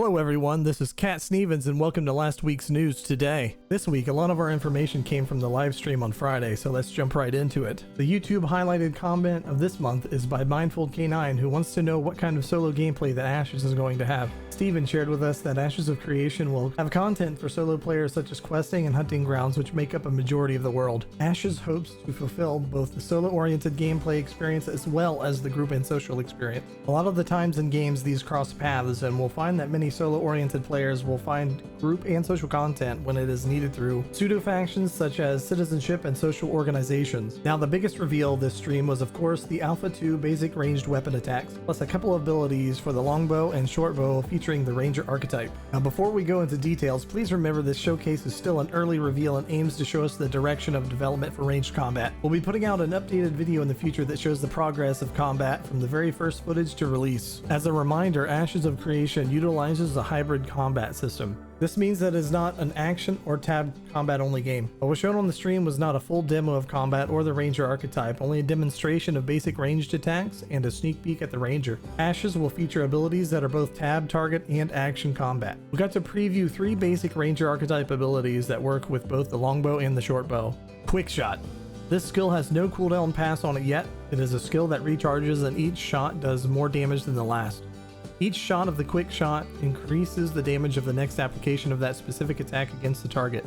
Hello everyone, this is Cat Snevens and welcome to last week's news today. This week, a lot of our information came from the live stream on Friday, so let's jump right into it. The YouTube highlighted comment of this month is by Mindful-K9, who wants to know what kind of solo gameplay that Ashes is going to have. Steven shared with us that Ashes of Creation will have content for solo players such as questing and hunting grounds, which make up a majority of the world. Ashes hopes to fulfill both the solo-oriented gameplay experience as well as the group and social experience. A lot of the times in games these cross paths, and we'll find that many solo-oriented players will find group and social content when it is needed through pseudo-factions such as citizenship and social organizations. Now, the biggest reveal this stream was of course the Alpha 2 basic ranged weapon attacks, plus a couple of abilities for the longbow and shortbow featuring the ranger archetype. Now, before we go into details, please remember this showcase is still an early reveal and aims to show us the direction of development for ranged combat. We'll be putting out an updated video in the future that shows the progress of combat from the very first footage to release. As a reminder, Ashes of Creation utilizes a hybrid combat system. This means that it is not an action or tab combat only game. What was shown on the stream was not a full demo of combat or the ranger archetype, only a demonstration of basic ranged attacks and a sneak peek at the ranger. Ashes will feature abilities that are both tab, target, and action combat. We got to preview 3 basic ranger archetype abilities that work with both the longbow and the shortbow. Quick shot. This skill has no cooldown pass on it yet. It is a skill that recharges and each shot does more damage than the last. Each shot of the quick shot increases the damage of the next application of that specific attack against the target.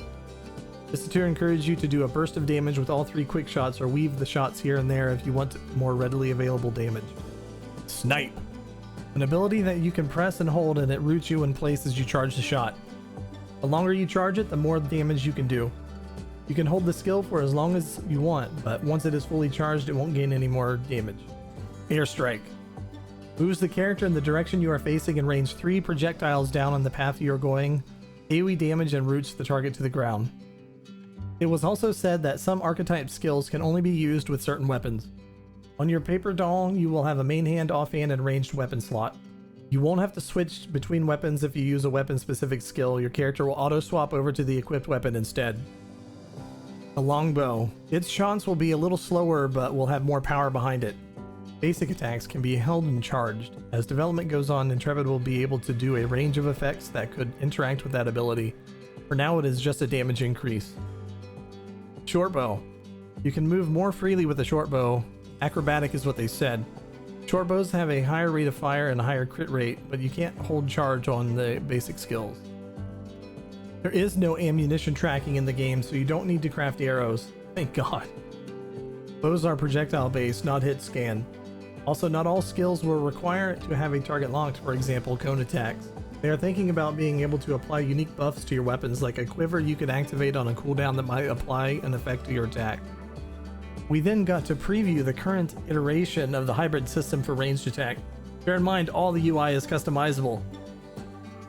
This is to encourage you to do a burst of damage with all 3 quick shots or weave the shots here and there if you want more readily available damage. Snipe. An ability that you can press and hold and it roots you in place as you charge the shot. The longer you charge it, the more damage you can do. You can hold the skill for as long as you want, but once it is fully charged, it won't gain any more damage. Airstrike. Moves the character in the direction you are facing and range 3 projectiles down on the path you are going, AoE damage, and roots the target to the ground. It was also said that some archetype skills can only be used with certain weapons. On your paper doll, you will have a main hand, offhand, and ranged weapon slot. You won't have to switch between weapons if you use a weapon-specific skill. Your character will auto-swap over to the equipped weapon instead. The longbow. Its shots will be a little slower, but will have more power behind it. Basic attacks can be held and charged. As development goes on, Intrepid will be able to do a range of effects that could interact with that ability. For now, it is just a damage increase. Shortbow. You can move more freely with the shortbow. Acrobatic is what they said. Shortbows have a higher rate of fire and a higher crit rate, but you can't hold charge on the basic skills. There is no ammunition tracking in the game, so you don't need to craft arrows. Thank God. Bows are projectile based, not hit scan. Also, not all skills will require it to have a target locked, for example, cone attacks. They are thinking about being able to apply unique buffs to your weapons, like a quiver you could activate on a cooldown that might apply an effect to your attack. We then got to preview the current iteration of the hybrid system for ranged attack. Bear in mind, all the UI is customizable.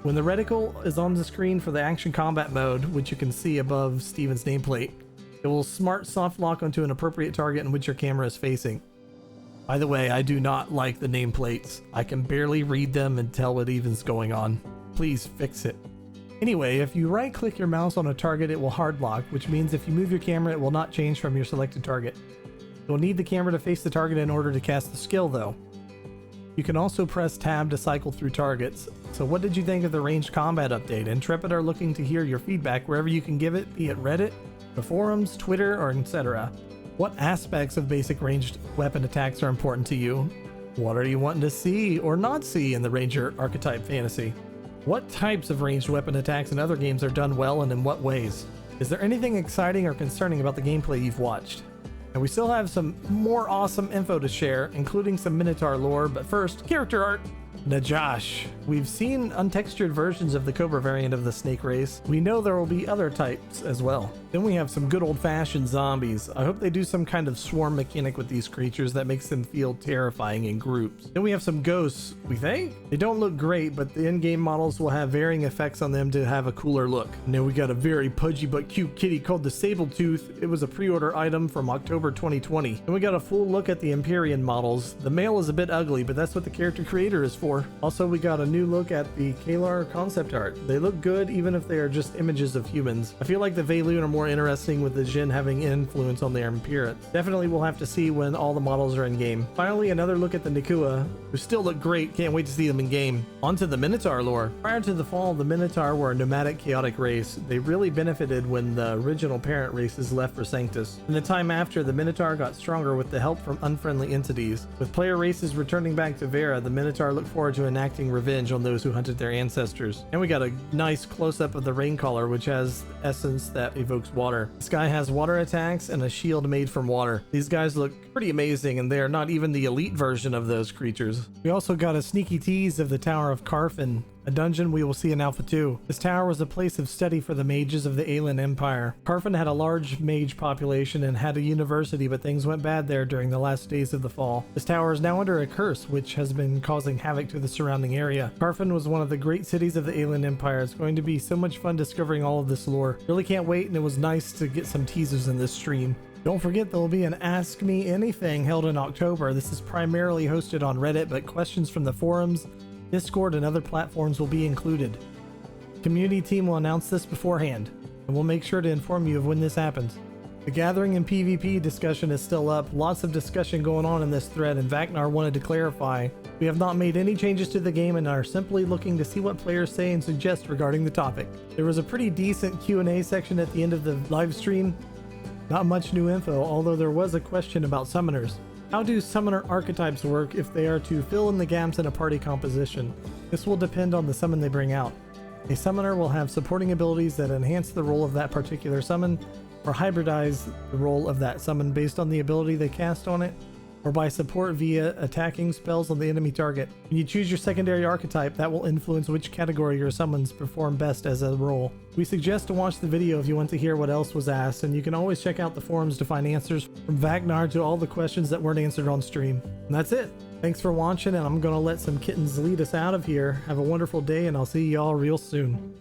When the reticle is on the screen for the action combat mode, which you can see above Steven's nameplate, it will smart soft lock onto an appropriate target in which your camera is facing. By the way, I do not like the nameplates. I can barely read them and tell what even's going on. Please fix it. Anyway, if you right click your mouse on a target, it will hard lock, which means if you move your camera, it will not change from your selected target. You'll need the camera to face the target in order to cast the skill though. You can also press tab to cycle through targets. So what did you think of the ranged combat update? Intrepid are looking to hear your feedback wherever you can give it, be it Reddit, the forums, Twitter, or etc. What aspects of basic ranged weapon attacks are important to you? What are you wanting to see or not see in the ranger archetype fantasy? What types of ranged weapon attacks in other games are done well and in what ways? Is there anything exciting or concerning about the gameplay you've watched? And we still have some more awesome info to share, including some Minotaur lore, but first, character art. Najash. We've seen untextured versions of the Cobra variant of the snake race. We know there will be other types as well. Then we have some good old-fashioned zombies. I hope they do some kind of swarm mechanic with these creatures that makes them feel terrifying in groups. Then we have some ghosts, we think? They don't look great, but the in-game models will have varying effects on them to have a cooler look. And then we got a very pudgy but cute kitty called the Sabletooth. It was a pre-order item from October 2020. And we got a full look at the Empyrean models. The male is a bit ugly, but that's what the character creator is for. for. Also, we got a new look at the Kalar concept art. They look good even if they are just images of humans. I feel like the Veilun are more interesting with the Jin having influence on their Imperials. Definitely we'll have to see when all the models are in game. Finally, another look at the Nakua, who still look great. Can't wait to see them in game. On to the Minotaur lore. Prior to the fall, the Minotaur were a nomadic chaotic race. They really benefited when the original parent races left for Sanctus. In the time after, the Minotaur got stronger with the help from unfriendly entities. With player races returning back to Vera, the Minotaur look forward to enacting revenge on those who hunted their ancestors. And we got a nice close-up of the Raincaller, which has essence that evokes water. This guy has water attacks and a shield made from water. These guys look pretty amazing, and they are not even the elite version of those creatures. We also got a sneaky tease of the Tower of Carfin, a dungeon we will see in Alpha 2. This tower was a place of study for the mages of the Alien Empire. Carfin had a large mage population and had a university, but things went bad there during the last days of the fall. This tower is now under a curse, which has been causing havoc to the surrounding area. Carfin was one of the great cities of the Alien Empire. It's going to be so much fun discovering all of this lore. Really can't wait, and it was nice to get some teasers in this stream. Don't forget there will be an Ask Me Anything held in October. This is primarily hosted on Reddit, but questions from the forums, Discord, and other platforms will be included. Community team will announce this beforehand, and we'll make sure to inform you of when this happens. The Gathering and PvP discussion is still up. Lots of discussion going on in this thread, and Vagnar wanted to clarify. We have not made any changes to the game and are simply looking to see what players say and suggest regarding the topic. There was a pretty decent Q&A section at the end of the live stream. Not much new info, although there was a question about summoners. How do summoner archetypes work if they are to fill in the gaps in a party composition? This will depend on the summon they bring out. A summoner will have supporting abilities that enhance the role of that particular summon, or hybridize the role of that summon based on the ability they cast on it, or by support via attacking spells on the enemy target. When you choose your secondary archetype, that will influence which category your summons perform best as a role. We suggest to watch the video if you want to hear what else was asked, and you can always check out the forums to find answers from Vagnar to all the questions that weren't answered on stream. And that's it. Thanks for watching, and I'm gonna let some kittens lead us out of here. Have a wonderful day, and I'll see y'all real soon.